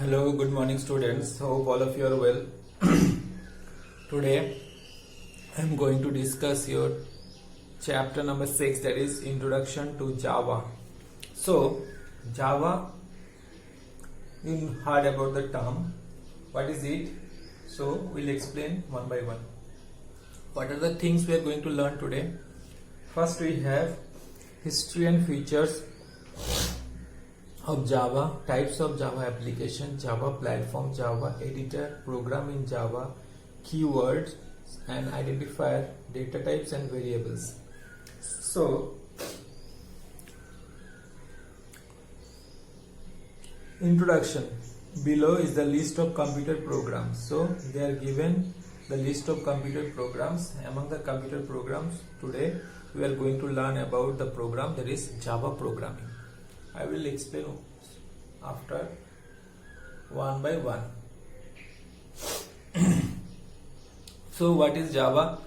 Hello, good morning students. Hope all of you are well. Today I am going to discuss your chapter number 6, that is Introduction to Java. So Java, you heard about the term. What is it? So we'll explain one by one. What are the things we are going to learn today? First we have history and features of Java, types of Java application, Java platform, Java editor, program in Java, keywords and identifier, data types and variables. So introduction. Below is the list of computer programs. So they are given the list of computer programs. Among the computer programs, today we are going to learn about the program that is Java programming. I will explain after one by one. So what is Java?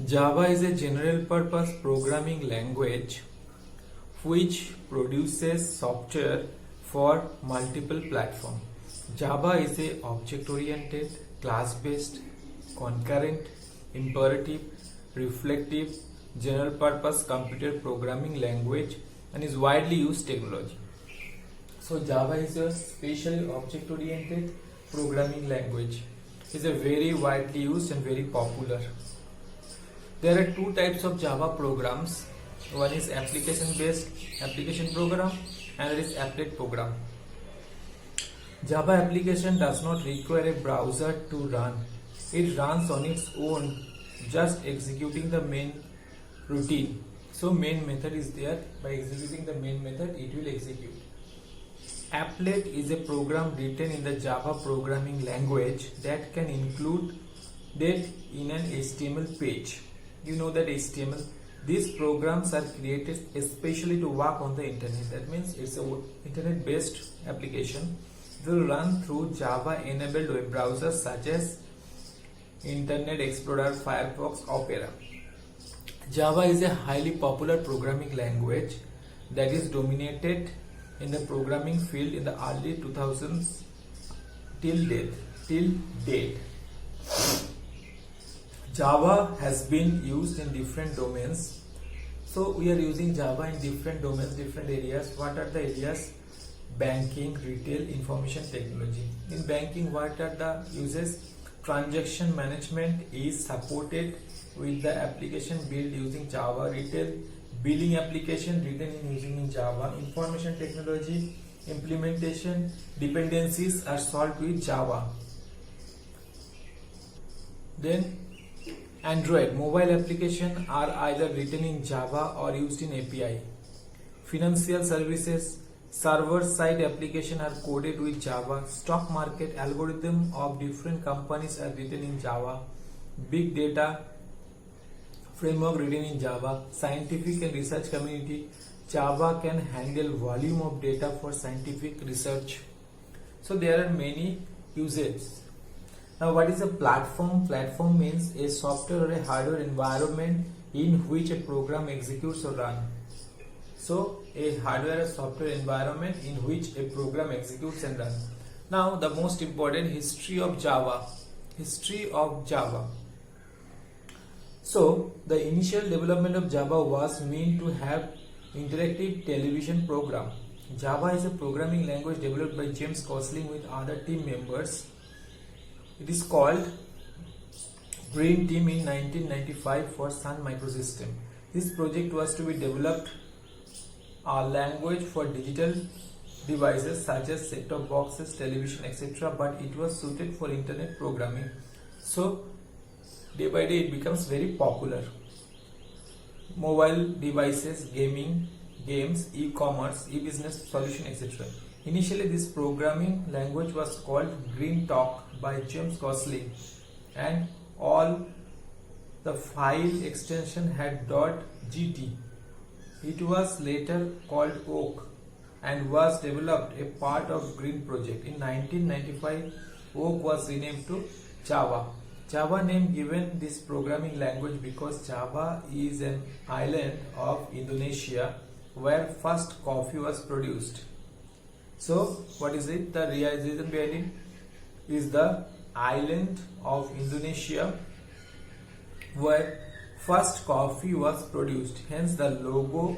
Java is a general purpose programming language which produces software for multiple platforms. Java is a object oriented, class based, concurrent, imperative, reflective, general purpose computer programming language and is widely used technology. So Java is a specially object oriented programming language. It is a very widely used and very popular. There are two types of Java programs. One is application based application program and it is applet program. Java application does not require a browser to run. It runs on its own, just executing the main routine. So main method is there. By executing the main method, it will execute. Applet is a program written in the Java programming language that can include that in an HTML page. You know that HTML. These programs are created especially to work on the internet. That means it's a internet-based application. It will run through Java-enabled web browsers such as Internet Explorer, Firefox, Opera. Java is a highly popular programming language that is dominated in the programming field in the early 2000s till date. Java has been used in different domains. So we are using Java in different domains, different areas. What are the areas? Banking, retail, information technology. In banking, what are the uses? Transaction management is supported with the application built using Java. Retail, billing application written in using Java. Information technology, implementation dependencies are solved with Java. Then Android, mobile application are either written in Java or used in API. Financial services, server-side application are coded with Java. Stock market algorithm of different companies are written in Java. Big data framework written in Java. Scientific and research community, Java can handle volume of data for scientific research. So there are many uses. Now what is a platform? Platform means a software or a hardware environment in which a program executes or runs. So a hardware or software environment in which a program executes and runs. Now the most important, history of Java. History of Java. So the initial development of Java was meant to have interactive television program. Java is a programming language developed by James Gosling with other team members. It is called Dream Team in 1995 for Sun Microsystem. This project was to be developed a language for digital devices such as set-top boxes, television, etc. But it was suited for internet programming. So day by day it becomes very popular. Mobile devices, gaming, games, e-commerce, e-business solution, etc. Initially this programming language was called Green Talk by James Gosling and all the file extension had .gt. It was later called Oak and was developed a part of Green project. In 1995 Oak was renamed to Java. Java name given this programming language because Java is an island of Indonesia where first coffee was produced. So what is it? The reason behind it is the island of Indonesia where first coffee was produced. Hence the logo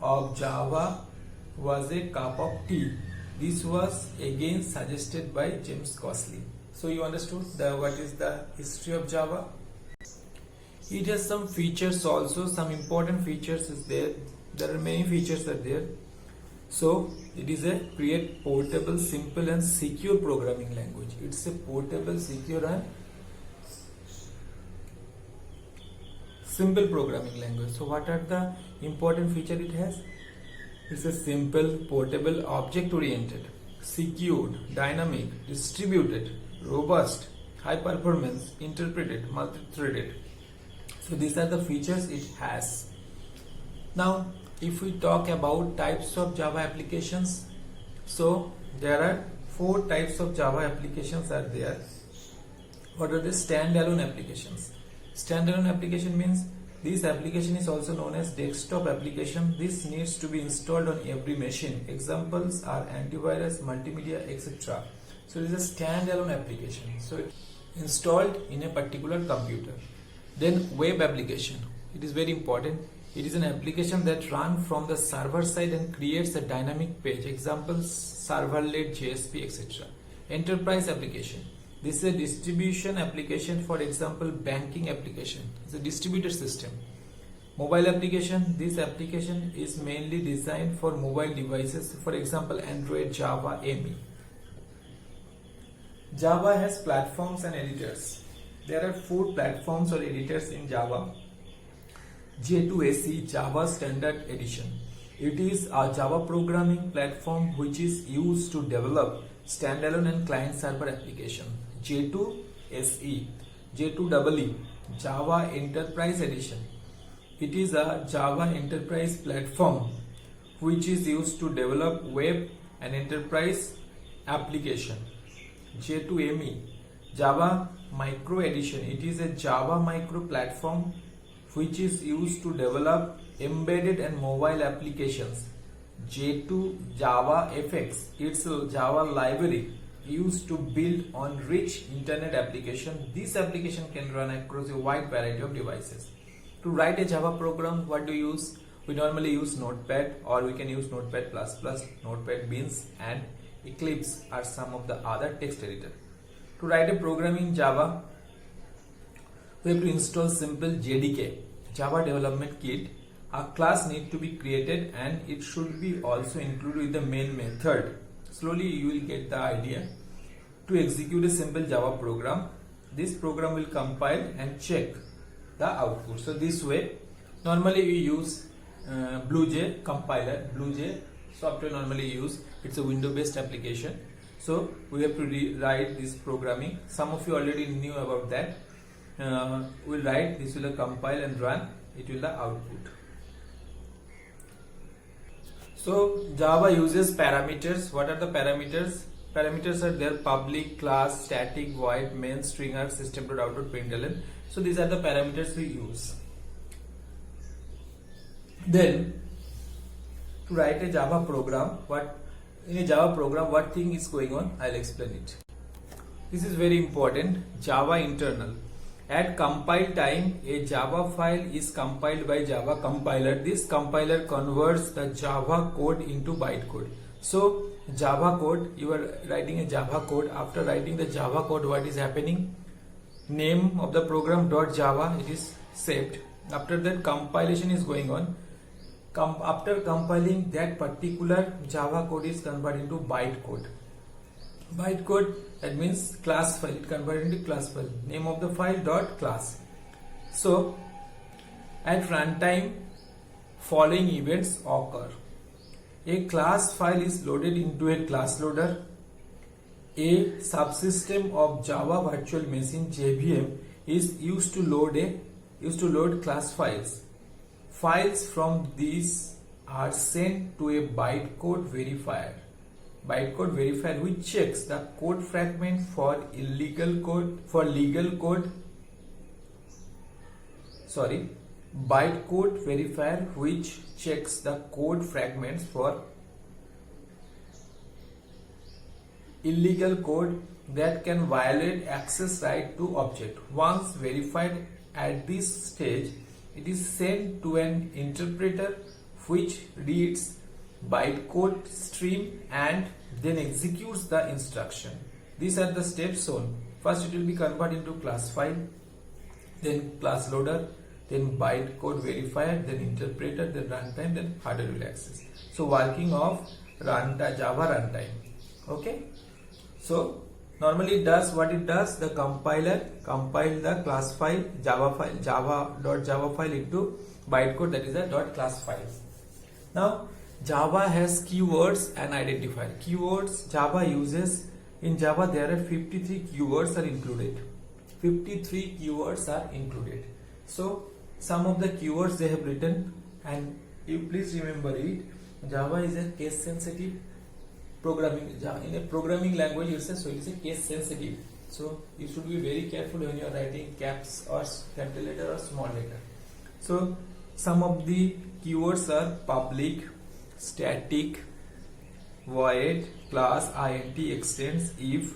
of Java was a cup of tea. This was again suggested by James Gosling. So you understood what is the history of Java. It has some features also, some important features is there. There are many features are there. So it is a create portable, simple and secure programming language. It's a portable, secure and simple programming language. So what are the important features it has? It's a simple, portable, object-oriented, secured, dynamic, distributed, robust, high performance, interpreted, multi-threaded. So these are the features it has. Now, if we talk about types of Java applications, so there are 4 types of Java applications are there. What are the standalone applications? Standalone application means this application is also known as desktop application. This needs to be installed on every machine. Examples are antivirus, multimedia, etc. So it is a standalone application. So it's installed in a particular computer. Then web application. It is very important. It is an application that runs from the server side and creates a dynamic page. Examples servlet, JSP, etc. Enterprise application. This is a distribution application, for example, banking application. It's a distributed system. Mobile application. This application is mainly designed for mobile devices, for example, Android, Java, ME. Java has platforms and editors. There are 4 platforms or editors in Java. J2SE, Java Standard Edition. It is a Java programming platform which is used to develop standalone and client-server application. J2SE, J2EE, Java Enterprise Edition. It is a Java enterprise platform which is used to develop web and enterprise application. J2ME, Java Micro Edition. It is a Java micro platform which is used to develop embedded and mobile applications. J2 Java FX. It's a Java library used to build on rich internet application. This application can run across a wide variety of devices. To write a Java program, what do you use? We normally use Notepad, or we can use Notepad++, Notepad Beans and Eclipse are some of the other text editor. To write a program in Java, we have to install simple JDK, Java Development Kit. A class need to be created and it should be also included with the main method. Slowly you will get the idea. To execute a simple Java program, this program will compile and check the output. So this way, normally we use BlueJ compiler. BlueJ software normally use. It's a window based application. So we have to rewrite this programming. Some of you already knew about that. We'll write, this will compile and run, it will the output. So Java uses parameters. What are the parameters? Parameters are there: public, class, static, void, main, stringer, system.out, println. So these are the parameters we use. Then to write a Java program, in a Java program what thing is going on, I'll explain it. This is very important. Java internal. At compile time, a Java file is compiled by Java compiler. This compiler converts the Java code into bytecode. So Java code, you are writing a Java code. After writing the Java code, what is happening? Name of the program .java, it is saved. After that, compilation is going on. After compiling, that particular Java code is converted into bytecode. Bytecode, that means class file, it converted into class file. Name of the file .class. So at runtime, following events occur. A class file is loaded into a class loader. A subsystem of Java Virtual Machine JVM is used to load class files. Files from these are sent to a bytecode verifier. Bytecode verifier which checks the code fragment for legal code. Bytecode verifier which checks the code fragments for illegal code that can violate access right to object. Once verified at this stage, it is sent to an interpreter which reads bytecode stream and then executes the instruction. These are the steps shown. First it will be converted into class file, then class loader, then bytecode verifier, then interpreter, then runtime, then hardware will access. So working of Java runtime. Okay. So normally it does what it does. The compiler compile the class file java.java file into bytecode, that is a .class file. Now Java has keywords and identifier. Keywords Java uses, in Java there are 53 keywords are included. 53 keywords are included. So some of the keywords they have written, and you please remember it. Java is a case sensitive programming. In a programming language it is a case sensitive. So you should be very careful when you are writing caps or capital letter or small letter. So some of the keywords are public, static, void, class, int, extends, if,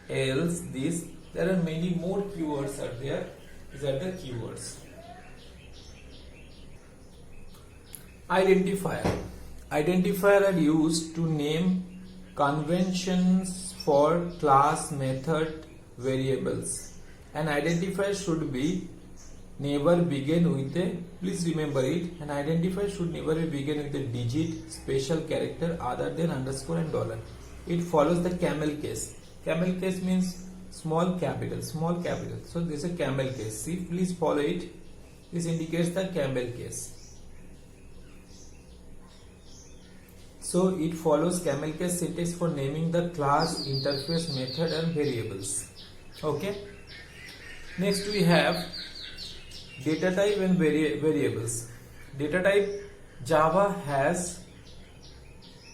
else, this. There are many more keywords are there. These are the keywords. Identifier. Identifier are used to name conventions for class, method, variables. An identifier should be never begin with a, please remember it, an identifier should never begin with a digit, special character other than underscore and dollar. It follows the camel case. Camel case means small capital, small capital. So this is a camel case. See, please follow it. This indicates the camel case. So it follows camel case syntax for naming the class, interface, method and variables. Okay. Next we have data type and variables. Data type, Java has,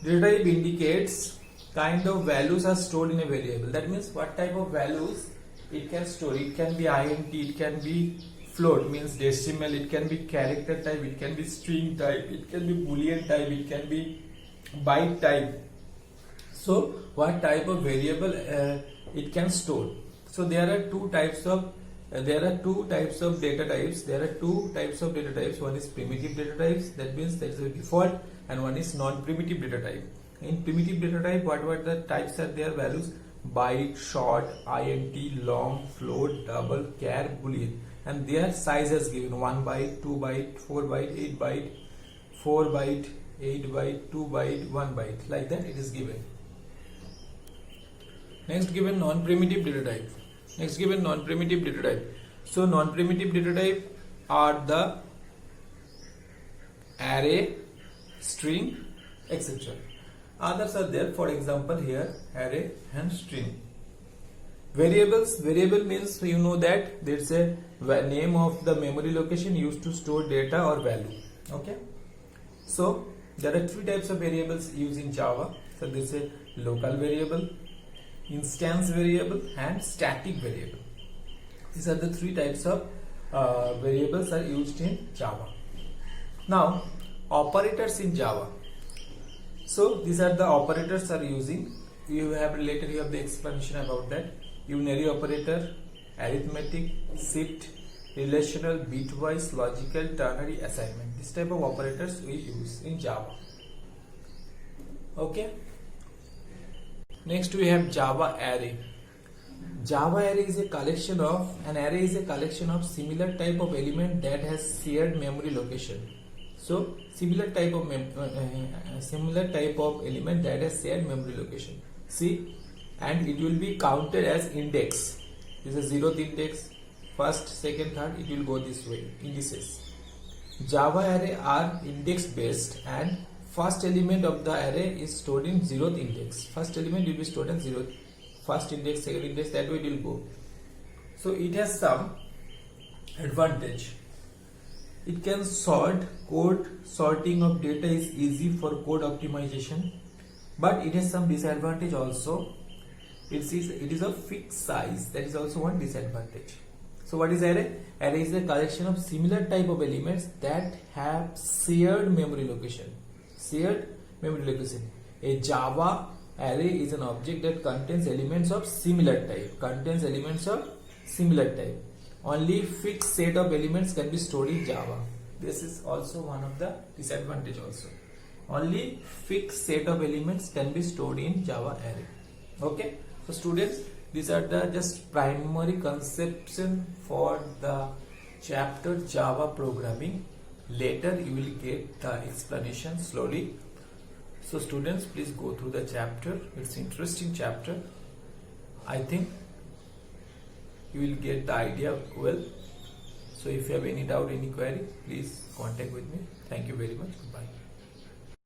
data type indicates kind of values are stored in a variable. That means what type of values it can store. It can be int, it can be float means decimal, it can be character type, it can be string type, it can be boolean type, it can be byte type. So what type of variable it can store. So there are two types of data types. There are two types of data types. One is primitive data types, that means that is the default, and one is non-primitive data type. In primitive data type, what the types are there? Values: byte, short, int, long, float, double, char, boolean, and their size is given: 1 byte, 2 byte, 4 byte, 8 byte, 4 byte, 8 byte, 2 byte, 1 byte, like that it is given. Next given non-primitive data type. Next given non-primitive data type. So non-primitive data type are the array, string, etc. Others are there, for example here array and string. Variables. Variable means you know that there is a name of the memory location used to store data or value. Okay. So there are three types of variables used in Java. So there is a local variable, instance variable and static variable. These are the three types of variables are used in Java. Now operators in Java. So these are the operators are using. You have later you have the explanation about that. Unary operator, arithmetic, shift, relational, bitwise, logical, ternary, assignment. This type of operators we use in Java. Okay. Next we have Java array. Java array is a collection of, an array is a collection of similar type of element that has shared memory location. So similar type of element that has shared memory location. See, and it will be counted as index. This is 0th index, first, second, third. It will go this way. Indices. Java array are index based, and first element of the array is stored in 0th index. First element will be stored in 0th. First index, second index, that way it will go. So it has some advantage. It can sort code. Sorting of data is easy for code optimization, but it has some disadvantage also. It is a fixed size. That is also one disadvantage. So what is array? Array is a collection of similar type of elements that have shared memory location. Shared memory location. A Java array is an object that contains elements of similar type. Only fixed set of elements can be stored in Java. This is also one of the disadvantage also. Only fixed set of elements can be stored in Java array. Okay, so students, these are the just primary conception for the chapter Java programming. Later you will get the explanation slowly. So students, please go through the chapter. It's interesting chapter. I think you will get the idea well. So if you have any doubt, any query, please contact with me. Thank you very much. Goodbye.